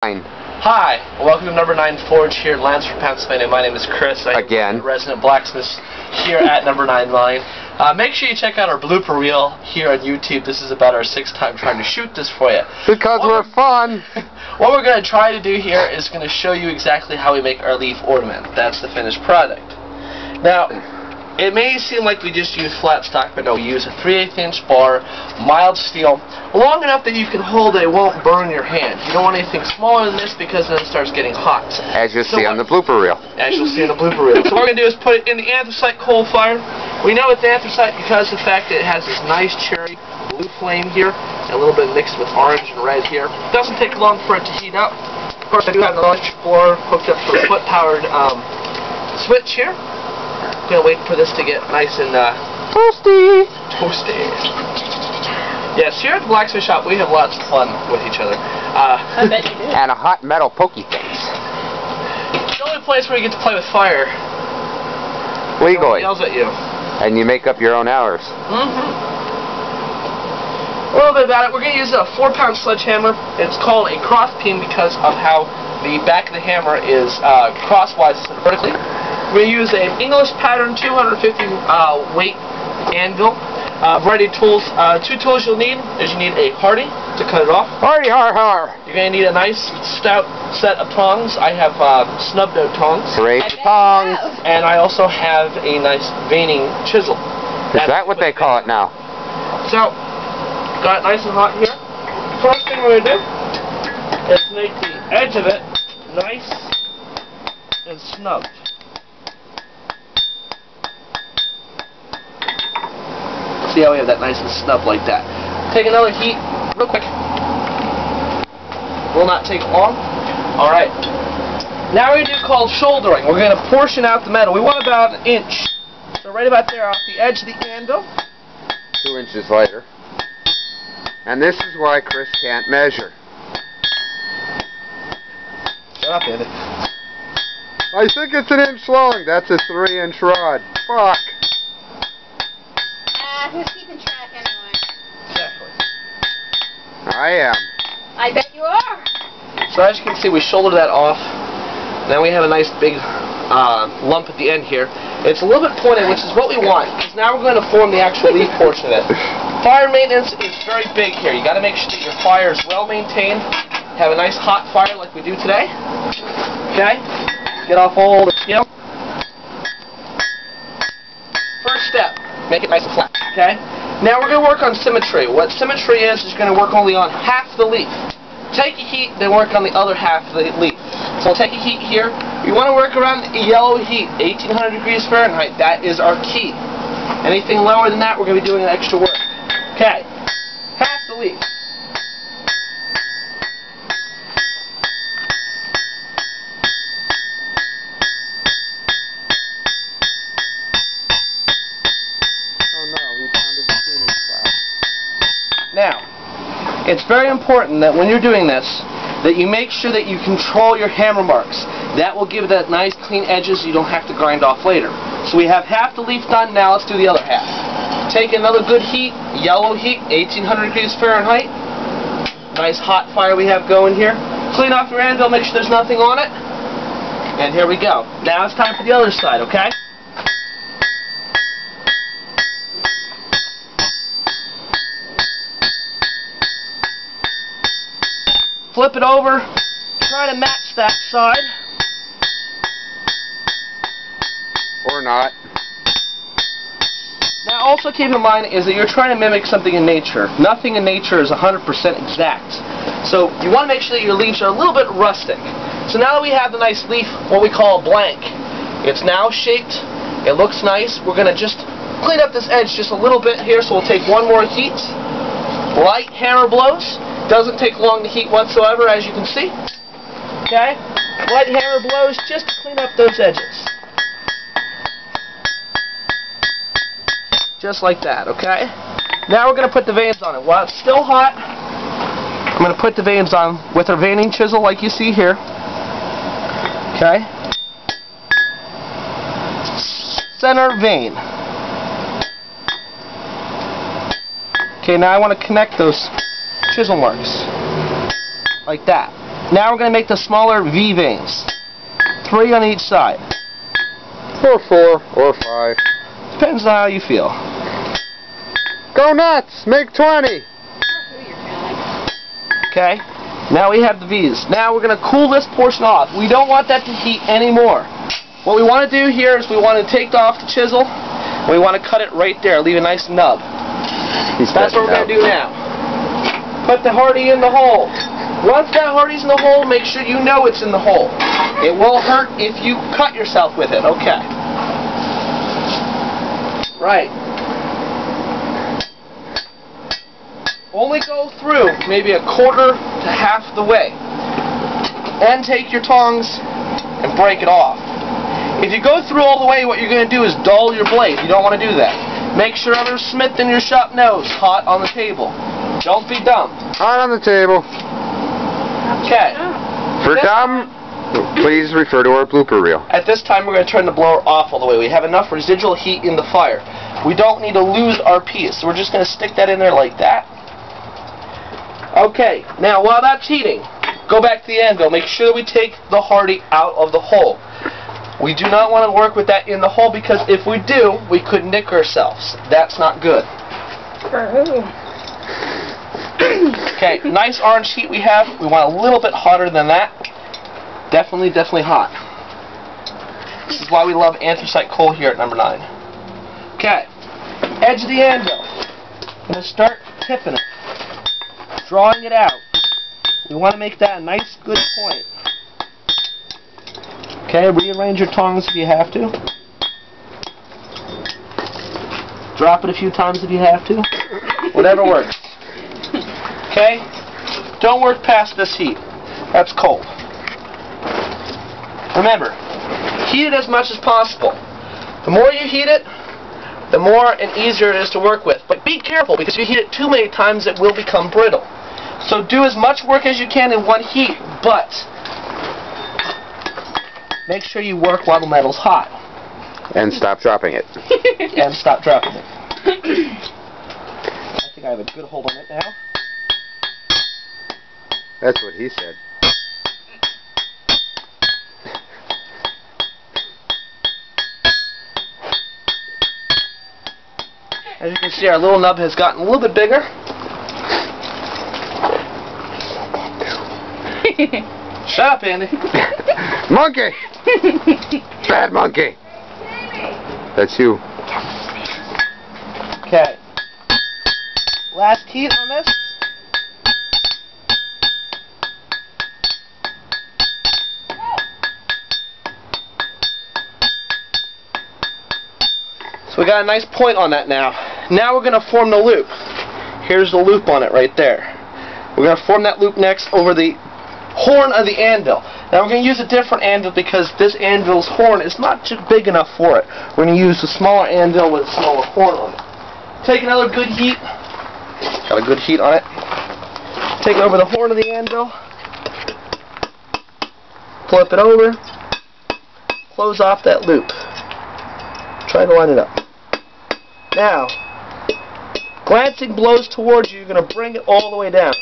Hi, welcome to number 9 Forge here in Lansford, Pennsylvania. My name is Chris. I am the resident blacksmith here at number 9 line. Make sure you check out our blooper reel here on YouTube. This is about our 6th time trying to shoot this for you. Because we're fun. What we're going to try to do here is going to show you exactly how we make our leaf ornament. That's the finished product. Now, it may seem like we just use flat stock, but no, we use a 3/8 inch bar, mild steel, long enough that you can hold it, it won't burn your hand. You don't want anything smaller than this because then it starts getting hot. As you'll see on the blooper reel. As you'll see in the blooper reel. So what we're going to do is put it in the anthracite coal fire. We know it's anthracite because of the fact that it has this nice cherry blue flame here, and a little bit mixed with orange and red here. It doesn't take long for it to heat up. Of course, I do have an electric board hooked up to a foot-powered switch here. Gonna wait for this to get nice and toasty. Yes, here at the blacksmith shop we have lots of fun with each other. I bet you do. And a hot metal pokey face. The only place where you get to play with fire. Legally. Yells at you. And you make up your own hours. A little bit about it. We're gonna use a 4-pound sledgehammer. It's called a cross peen because of how the back of the hammer is crosswise instead of vertically. We're going to use an English pattern 250 weight anvil. Variety of tools. 2 tools you'll need is you need a hardy to cut it off. Hardy har har. You're going to need a nice stout set of tongs. I have snub nose tongs. Great tongs. And I also have a nice veining chisel. Is that what they call it now? So, got it nice and hot here. First thing we're going to do is make the edge of it nice and snubbed. See how we have that nice and snub like that. Take another heat real quick. Will not take long. Alright. Now we're going to do called shouldering. We're going to portion out the metal. We want about 1 inch. So right about there off the edge of the anvil. 2 inches later. And this is why Chris can't measure. Shut up, Andy. I think it's 1 inch long. That's a 3-inch rod. Fuck. Who's keeping track anyway? Exactly. I am. I bet you are. So as you can see, we shoulder that off. Now we have a nice big lump at the end here. It's a little bit pointed, which is what we want, because now we're going to form the actual leaf portion of it. Fire maintenance is very big here. You got to make sure that your fire is well maintained. Have a nice hot fire like we do today. Okay? Get off all the skin. First step, make it nice and flat. Okay? Now we're going to work on symmetry. What symmetry is you're going to work only on half the leaf. Take a heat, then work on the other half of the leaf. So we'll take a heat here. You want to work around the yellow heat, 1800 degrees Fahrenheit. That is our key. Anything lower than that, we're going to be doing extra work. Okay. Half the leaf. Now, it's very important that when you're doing this, that you make sure that you control your hammer marks. That will give that nice clean edges you don't have to grind off later. So we have half the leaf done, now let's do the other half. Take another good heat, yellow heat, 1800 degrees Fahrenheit. Nice hot fire we have going here. Clean off your anvil, make sure there's nothing on it. And here we go. Now it's time for the other side, okay? Flip it over, try to match that side. Or not. Now also keep in mind is that you're trying to mimic something in nature. Nothing in nature is 100% exact. So you want to make sure that your leaves are a little bit rustic. So now that we have the nice leaf, what we call a blank, it's now shaped, it looks nice. We're going to just clean up this edge just a little bit here, so we'll take one more heat. Light hammer blows. Doesn't take long to heat whatsoever, as you can see. Okay? Light hammer blows just to clean up those edges. Just like that, okay? Now we're going to put the veins on it. While it's still hot, I'm going to put the veins on with our veining chisel like you see here. Okay? Center vein. Okay, now I want to connect those chisel marks. Like that. Now we're going to make the smaller V veins. 3 on each side. Or 4, or 5. Depends on how you feel. Go nuts! Make 20! Okay? Now we have the V's. Now we're going to cool this portion off. We don't want that to heat anymore. What we want to do here is we want to take off the chisel. We want to cut it right there. Leave a nice nub. That's what we're going to do now. Put the Hardy in the hole. Once that Hardy's in the hole, make sure you know it's in the hole. It will hurt if you cut yourself with it. Okay. Right. Only go through maybe 1/4 to half the way. And take your tongs and break it off. If you go through all the way, what you're going to do is dull your blade. You don't want to do that. Make sure every smith in your shop knows hot on the table. Don't be dumb. Hot on the table. Okay. For dumb, please refer to our blooper reel. At this time, we're going to turn the blower off all the way. We have enough residual heat in the fire. We don't need to lose our piece, so we're just going to stick that in there like that. Okay, now while that's heating, go back to the anvil. Make sure that we take the Hardy out of the hole. We do not want to work with that in the hole because if we do, we could nick ourselves. That's not good. Okay, nice orange heat we have. We want a little bit hotter than that. Definitely hot. This is why we love anthracite coal here at number 9. Okay, edge of the anvil. I'm going to start tipping it. Drawing it out. We want to make that a nice, good point. Okay, rearrange your tongs if you have to. Drop it a few times if you have to. Whatever works. Okay? Don't work past this heat. That's cold. Remember, heat it as much as possible. The more you heat it, the more and easier it is to work with. But be careful, because if you heat it too many times, it will become brittle. So do as much work as you can in one heat, but make sure you work while the metal's hot. And stop dropping it. And stop dropping it. I think I have a good hold on it now. That's what he said. As you can see, our little nub has gotten a little bit bigger. Shut up, Andy. Monkey! Bad monkey! That's you. Okay. Last heat on this. So we got a nice point on that now. Now we're going to form the loop. Here's the loop on it right there. We're going to form that loop next over the horn of the anvil. Now we're going to use a different anvil because this anvil's horn is not just big enough for it. We're going to use a smaller anvil with a smaller horn on it. Take another good heat. Got a good heat on it. Take it over the horn of the anvil. Flip it over. Close off that loop. Try to line it up. Now, glancing blows towards you, you're going to bring it all the way down.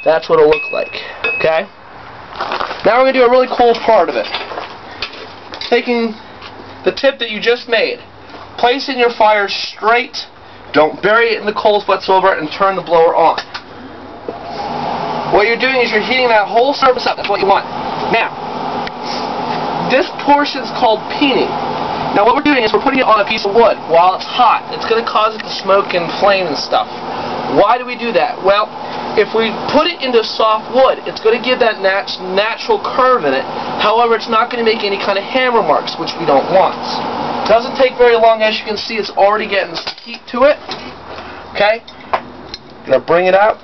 That's what it'll look like. Okay? Now we're going to do a really cool part of it. Taking the tip that you just made, placing your fire straight, don't bury it in the coals whatsoever, and turn the blower on. What you're doing is you're heating that whole surface up. That's what you want. Now, this portion is called peening. Now what we're doing is we're putting it on a piece of wood while it's hot. It's going to cause it to smoke and flame and stuff. Why do we do that? Well, if we put it into soft wood, it's going to give that natural curve in it. However, it's not going to make any kind of hammer marks, which we don't want. It doesn't take very long. As you can see, it's already getting some heat to it. Okay? Going to bring it out.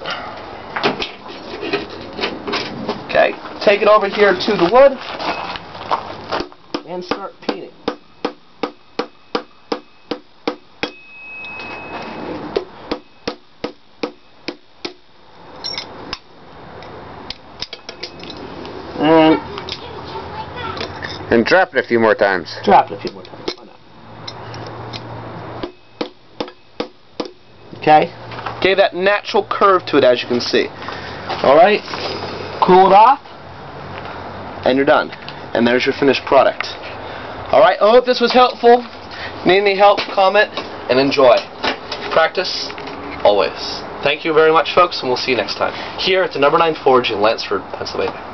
Okay. Take it over here to the wood and start peening. And drop it a few more times. Drop it a few more times. Why not? Okay? Gave that natural curve to it, as you can see. Alright? cool it off, and you're done. And there's your finished product. Alright, I hope this was helpful. Need any help, comment, and enjoy. Practice, always. Thank you very much, folks, and we'll see you next time. Here at the No. 9 Forge in Lansford, Pennsylvania.